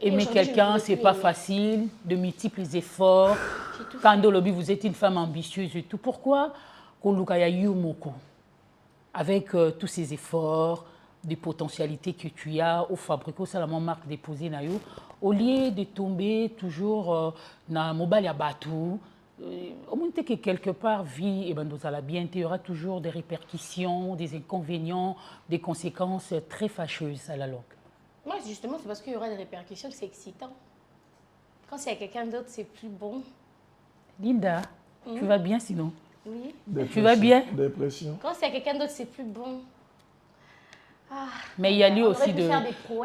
Aimer quelqu'un, c'est pas facile. De multiples efforts. Quand au lobby, vous êtes une femme ambitieuse et tout. Pourquoi Kolukaya Yumoko, avec tous ces efforts, des potentialités que tu as au fabriquer ça la marque déposée na yo au lieu de tomber toujours na mobile à bateau au moins que quelque part vie et ben nous allons bien il y aura toujours des répercussions des inconvénients des conséquences très fâcheuses à la longue. Moi justement c'est parce qu'il y aura des répercussions que c'est excitant. Quand c'est à quelqu'un d'autre c'est plus bon. Linda, tu vas bien sinon? Oui. Tu vas bien? Dépression. Quand c'est à quelqu'un d'autre c'est plus bon. Ah, mais il y a lieu aussi de.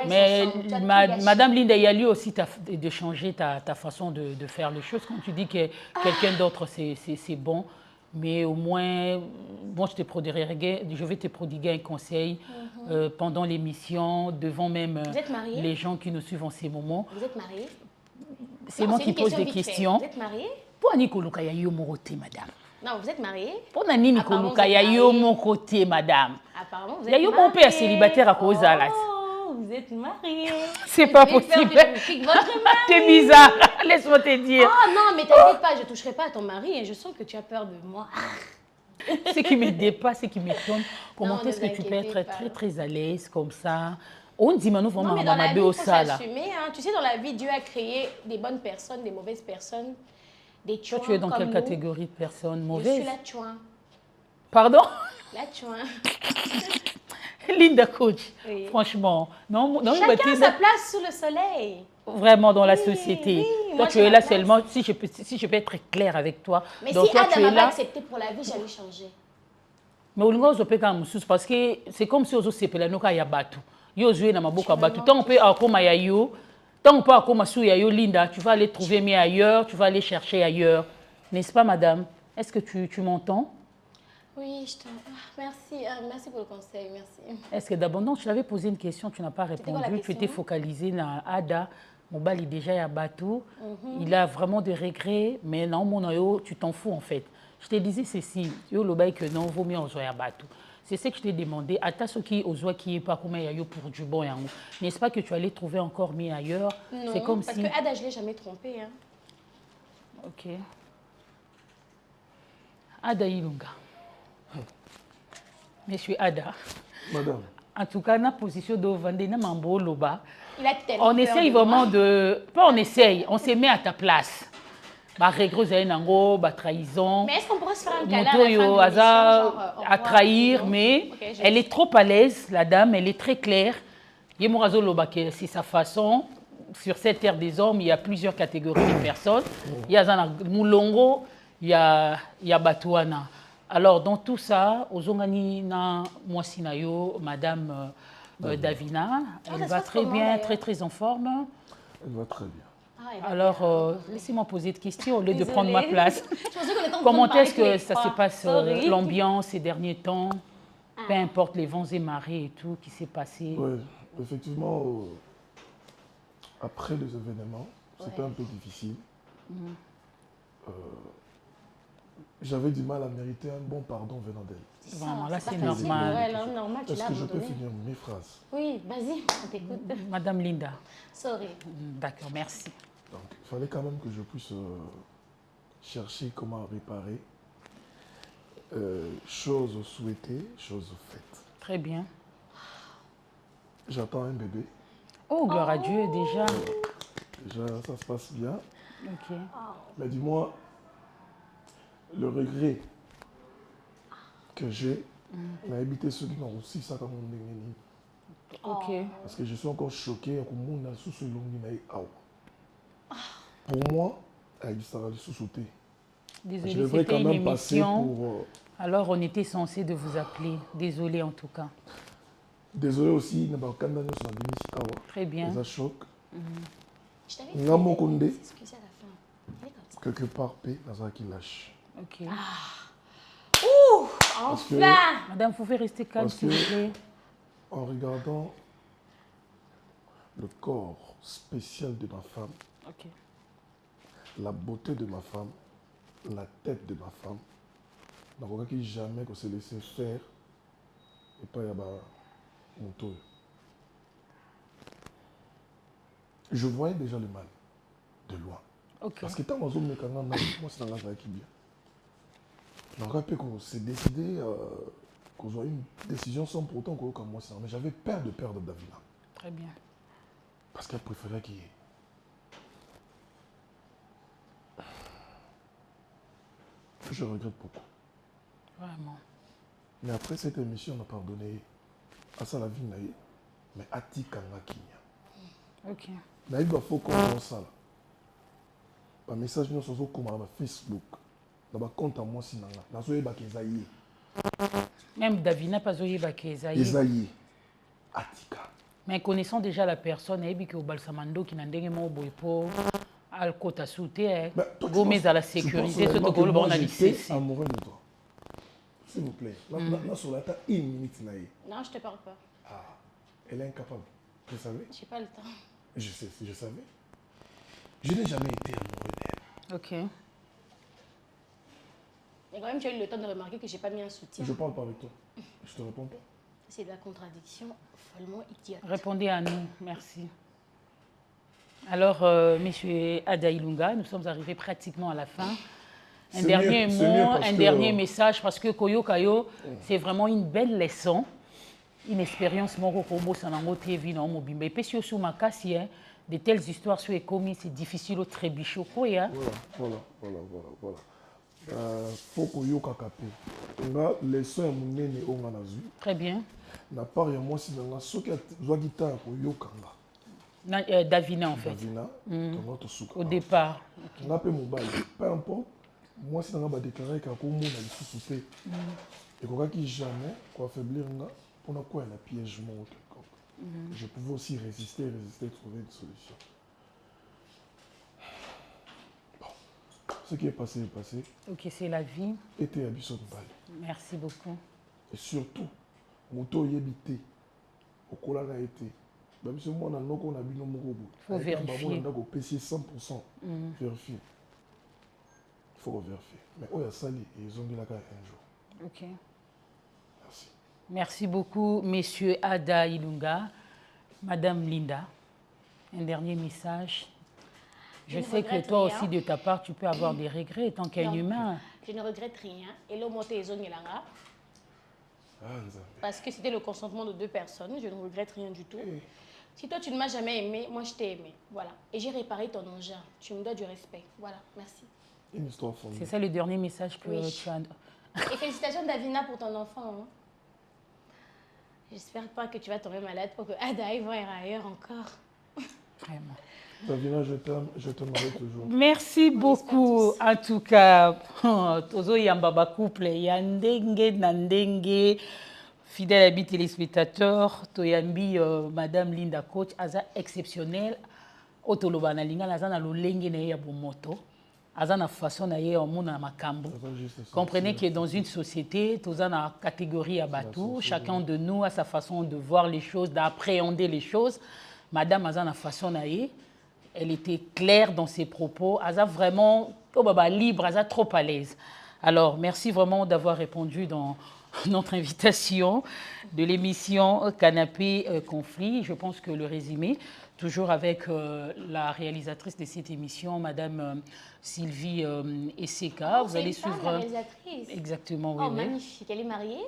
Mais Madame Linda, il y a lieu aussi de changer ta façon de faire les choses. Quand tu dis que quelqu'un d'autre c'est bon, mais au moins, bon, je vais te prodiguer un conseil pendant l'émission, devant même les gens qui nous suivent en ces moments. Vous êtes mariée? C'est moi qui pose des questions. Vous êtes mariée? Pour Nikoluka ya yo mon côté, madame. Non, vous êtes mariée? Pour Nani Nikoluka ya yo mon côté, madame. Apparemment, vous êtes mariée. Il y a mon père célibataire à cause de la. Oh, vous êtes mariée. C'est pas possible. T'es bizarre. Laisse-moi te dire. Oh non, mais t'inquiète pas, je toucherai pas à ton mari et je sens que tu as peur de moi. Ce qui me dépasse, ce qui m'étonne, comment est-ce que tu peux être très très à l'aise comme ça? On dit maintenant vraiment non, mais dans la vie, au il faut ça là. s'assumer, hein. Tu sais, dans la vie, Dieu a créé des bonnes personnes, des mauvaises personnes, des chouins. Toi, tu es dans quelle nous. catégorie de personnes mauvaises? Je suis la chouin. Pardon? La chouin. Linda coach, Oui. franchement. Non, chacun a sa place sous le soleil. Vraiment dans la société. Oui, toi, tu es là seulement, si je peux être claire avec toi. Mais donc, si toi, Adam m'avait accepté pour la vie, j'allais changer. Mais au niveau de parce que c'est comme si on se pela no ka ya batu. Yo joué na maboka batu. Tant on peut akoma ya yo, tant on peut akoma sou ya yo Linda, tu vas aller trouver mieux ailleurs, tu vas aller chercher ailleurs. N'est-ce pas madame? Est-ce que tu m'entends? Oui, je t'entends. Merci, merci pour le conseil, merci. Est-ce que d'abord, non, je t'avais posé une question, tu n'as pas répondu. Tu étais focalisée dans Ada. Mon bal est déjà à bateau. Il a vraiment des regrets, mais non, tu t'en fous en fait. Je te disais ceci, yo le bail que non, vaut mieux en jouer à bateau. C'est ce que je t'ai demandé. À ta ce qui aux joies qui est pas comme il pour du bon yango. N'est-ce pas que tu allais trouver encore mieux ailleurs? Non, c'est comme parce si... que Ada, je l'ai jamais trompé. Hein. Ok. Ada Ilunga. Monsieur Ada. Madame. En tout cas, la position de Vandena Mambo Loba. Il a tellement on essaye vraiment de... Pas on essaye, on se met à ta place. Trahison. Mais est-ce qu'on pourrait se faire un câlin à la fin de à trahir, mais okay, elle est trop à l'aise, la dame, elle est très claire. C'est sa façon. Sur cette terre des hommes, il y a plusieurs catégories de personnes. Il y a Moulongo, il y a Batouana. Alors, dans tout ça, Ozongani na Mwasinayo, Madame Davina, elle va très bien, très en forme. Elle va très bien. Alors, laissez-moi poser des questions au lieu de prendre ma place. Comment est-ce que ça se passe, l'ambiance ces derniers temps? Peu importe les vents et marées et tout qui s'est passé. Oui, effectivement, après les événements, c'était un peu difficile. J'avais du mal à mériter un bon pardon venant d'elle. Vraiment, là c'est normal. Ouais, normal. Est-ce que je peux finir mes phrases? Oui, vas-y, on t'écoute. Madame Linda. Sorry. D'accord, merci. Donc, il fallait quand même que je puisse chercher comment réparer. Chose souhaitée, chose faite. Très bien. J'attends un bébé. Oh, gloire à Dieu, déjà. Déjà, ça se passe bien. Ok. Mais dis-moi, le regret que j'ai, m'a évité ceux qui n'ont aussi ça comme on est. Ok. Parce que je suis encore choqué. Pour moi, il sera sous-sauté. Désolée, je devrais quand même passer pour... Alors, on était censé de vous appeler. Désolée en tout cas. Désolé aussi, très bien. Ça choque. Je t'avais dit, excusez à la fin. Quelque part, paix, Nazar qui lâche. Ok. Ouh, enfin. Madame, vous pouvez rester calme, s'il vous plaît. En regardant le corps spécial de ma femme, la beauté de ma femme, la tête de ma femme, donc on ne jamais qu'on se laisser faire et pas y avoir mon tour. Je voyais déjà le mal de loin. Parce que tant que moi c'est dans la vie qui bien. Donc après qu'on s'est décidé qu'on a une décision sans pourtant qu'on comme moi. Mais j'avais peur de perdre Davina. Très bien. Parce qu'elle préférait qu'il y ait. Je regrette beaucoup. Vraiment. Mais après cette émission, on a pardonné à ça la vie, mais à Tikanga Kinya. Ok. Mais il faut qu'on ça. Par message, nous sommes comme sur Facebook. Dans le compte à moi, si dans ce Ezaïe. Même Davina pas zoé Ezaïe. Ezaïe. Atika. Mais connaissant déjà la personne, et que au Balsamando qui n'a pas de pour al kota souté, Gomez à la sécurité, tout au golo on a lycée. Amoureux de toi. S'il vous plaît. Là, sur la table, 1 minute. Non, je te parle pas. Ah, elle est incapable. Vous savez? J'ai pas le temps. Je sais, je savais. Je n'ai jamais été amoureux d'elle. Ok. Mais quand même, tu as eu le temps de remarquer que j'ai pas mis un soutien. Je parle pas avec toi. Je te réponds pas. C'est de la contradiction follement idiote. Répondez à nous, merci. Alors, Monsieur Adailunga, nous sommes arrivés pratiquement à la fin. Un dernier mot, un dernier message, parce que Koyo Kayo, c'est vraiment une belle leçon, une expérience Morokobo Sanango TV dans Mobimba. Et puis, si vous avez de telles histoires sur les commis, c'est difficile au trébichot. Voilà. Faut que yo kakapé. Nga leçon ya munene onga nazu. Très bien. Na part ya moi si nga soki zwa guitare ko yo kanga. Davina en fait. Davina. Au départ. Nga pe mobile. Peu importe. Moi si nga ba déclarer ka ko mona lisusu te. Et ko ki jamais ko affaiblir nga pour na quoi na piègement ou quelque. Je pouvais aussi résister, trouver une solution. Ce qui est passé est passé. Ok, c'est la vie. Été Abisson Bali. Merci beaucoup. Et surtout, moto yebité. Au cola n'a été. Même si moi, on a bino mogobo. Il faut vérifier. On a PC 100%. Vérifier. Il faut vérifier. Mais oh, il y a sali et ils ont mis la carte un jour. Ok. Merci. Merci beaucoup, Monsieur Ada Ilunga. Madame Linda, un dernier message. Je sais que toi aussi, de ta part, tu peux avoir des regrets tant qu'un humain. Je ne regrette rien. Et l'homme est zongelanga. Parce que c'était le consentement de 2 personnes. Je ne regrette rien du tout. Si toi, tu ne m'as jamais aimé, moi, je t'ai aimé. Voilà. Et j'ai réparé ton engin. Tu me dois du respect. Voilà. Merci. Une histoire formidable. C'est ça le dernier message que tu as. Et félicitations, Davina, pour ton enfant. Hein. J'espère pas que tu vas tomber malade pour que Ada aille voir ailleurs encore. Vraiment. Davina, je t'aimerai toujours. Merci beaucoup. En tout cas, Tozo Yambaba couple, Yandenge Nandenge, fidèle ami téléspectateur, Toyambi, Madame Linda Coach, Aza exceptionnel. Otoloba na linga Aza na lolenge na ya bomoto. Aza na façon na ye monde na makambo. Comprenez que dans une société, Toza na catégorie à batou, chacun de nous a sa façon de voir les choses, d'appréhender les choses. Madame Aza na façon na ye. Elle était claire dans ses propos. Aza vraiment libre, Aza trop à l'aise. Alors, merci vraiment d'avoir répondu dans notre invitation de l'émission Canapé Conflit. Je pense que le résumé, toujours avec la réalisatrice de cette émission, Madame Sylvie Esseka. Vous allez suivre. La réalisatrice. Exactement, oui. Oh, magnifique. Elle est mariée?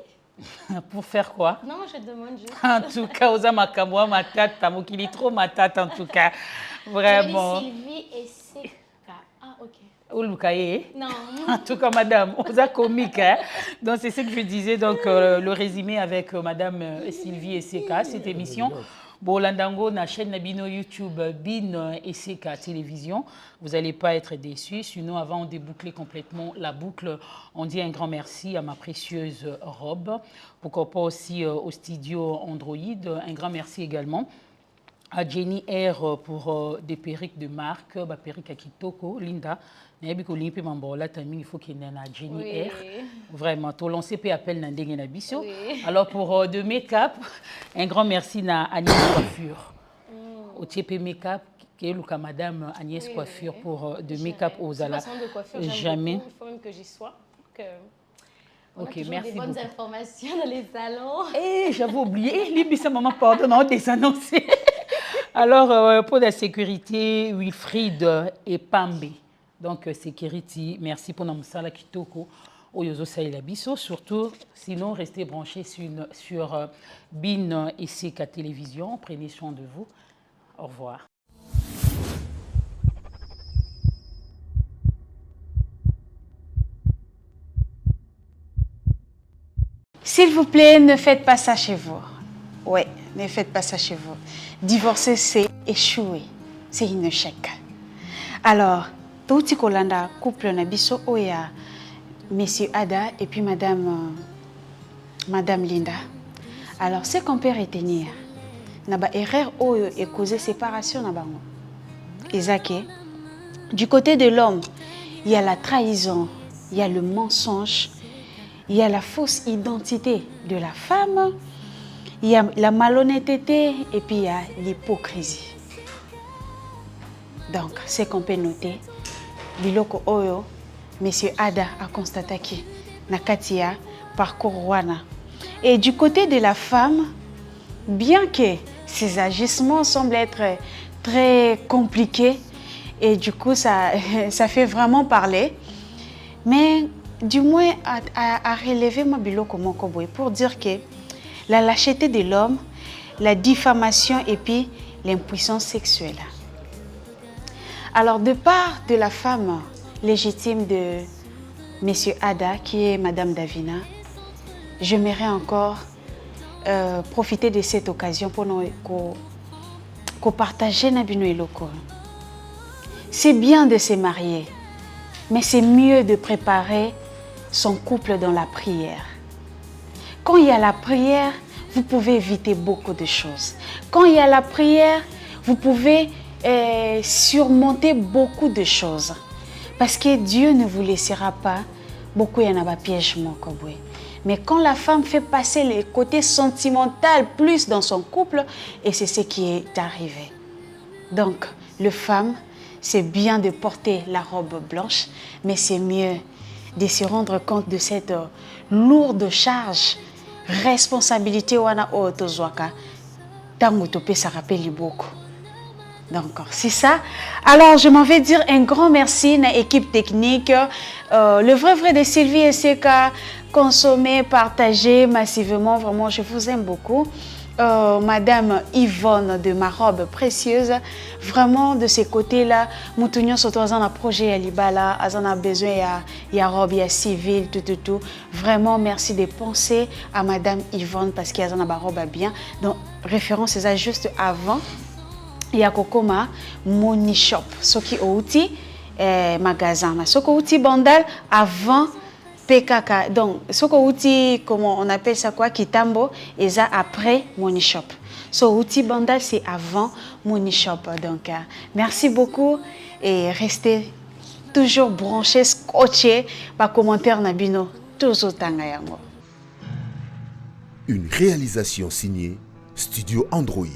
Pour faire quoi? Non, je demande juste. En tout cas, Oza Makamwa, ma tante, Tamokili, trop ma tante, en tout cas. Vraiment. Sylvie Esseka. Ah, ok. Olukaye. Non. En tout cas, madame, Oza comique. Hein? Donc, c'est ce que je disais. Donc, le résumé avec madame Sylvie Esseka, cette émission. Bolandango, na chaîne Nabino YouTube, Bin Esseka Télévision. Vous n'allez pas être déçus. Sinon, avant de déboucler complètement la boucle, on dit un grand merci à ma précieuse robe. Pourquoi pas aussi au studio Android. Un grand merci également à Jenny R pour des perruques de marque, perruque à Kitoko, Linda. Il faut qu'il y ait une Jenny R. Vraiment, tout lancé peut appeler Nandeng Nabiso. Alors pour de make-up, un grand merci à Agnès Coiffure. Au TP Make-up, qui est le Madame Agnès Coiffure pour de make-up aux Ala. Jamais. Il faut même que j'y sois. Ok, merci des bonnes informations dans les salons. Eh, j'avais oublié. Libissa, maman, pardon, on désannoncé. Alors, pour la sécurité, Wilfried et Pambe. Donc, Security, merci pour notre salle Kitoko. Oyozo Saïla Bisso. Surtout, sinon, restez branchés sur BIN et CK Télévision. Prenez soin de vous. Au revoir. S'il vous plaît, ne faites pas ça chez vous. Ouais, ne faites pas ça chez vous. Divorcer, c'est échouer. C'est un échec. Alors, tout ce Kolanda, couple Nabiso Oya, Monsieur Ada et puis Madame Linda. Alors, ce qu'on peut retenir, naba erreur oyo et causer séparation nabango. Ezake, du côté de l'homme, il y a la trahison, il y a le mensonge, il y a la fausse identité de la femme, il y a la malhonnêteté et puis il y a l'hypocrisie. Donc, ce qu'on peut noter, biloko oyo, Monsieur Ada a constaté que Nakatia parcours wana. Et du côté de la femme, bien que ses agissements semblent être très compliqués, et du coup ça fait vraiment parler, mais du moins à relever ma biloko moko boy pour dire que la lâcheté de l'homme, la diffamation et puis l'impuissance sexuelle. Alors de part de la femme légitime de Monsieur Ada, qui est Madame Davina, j'aimerais encore profiter de cette occasion pour nous partager Nabino et Loko. C'est bien de se marier, mais c'est mieux de préparer son couple dans la prière. Quand il y a la prière, vous pouvez éviter beaucoup de choses. Quand il y a la prière, vous pouvez surmonter beaucoup de choses. Parce que Dieu ne vous laissera pas beaucoup y en a piège mokobwe. Mais quand la femme fait passer le côté sentimental plus dans son couple, et c'est ce qui est arrivé. Donc, le femme, c'est bien de porter la robe blanche, mais c'est mieux de se rendre compte de cette lourde charge, responsabilité wana o tozwaka, tango topé ça rappelle beaucoup. Donc, c'est ça. Alors, je m'en vais dire un grand merci à l'équipe technique. Le vrai de Sylvie et Seka, consommer, partager massivement. Vraiment, je vous aime beaucoup. Madame Yvonne de ma robe précieuse. Vraiment, de ces côtés-là, Moutounion surtout dans un projet à Libala, on a besoin, il y a robe, il y a civil, tout. Vraiment, merci de penser à Madame Yvonne parce qu'il y a ma robe bien. Donc, référence, c'est ça juste avant. Il y a Kokoma Money Shop, ce qui est outil magasin, ce qui est outil bandal avant PKK. Donc, ce qui est outil, comment on appelle ça quoi, Kitambo, et ça après Money Shop. Ce outil bandal, c'est avant Money Shop. Donc, merci beaucoup et restez toujours branchés, scotchés par commentaire Nabino, toujours tangayango. Une réalisation signée Studio Android.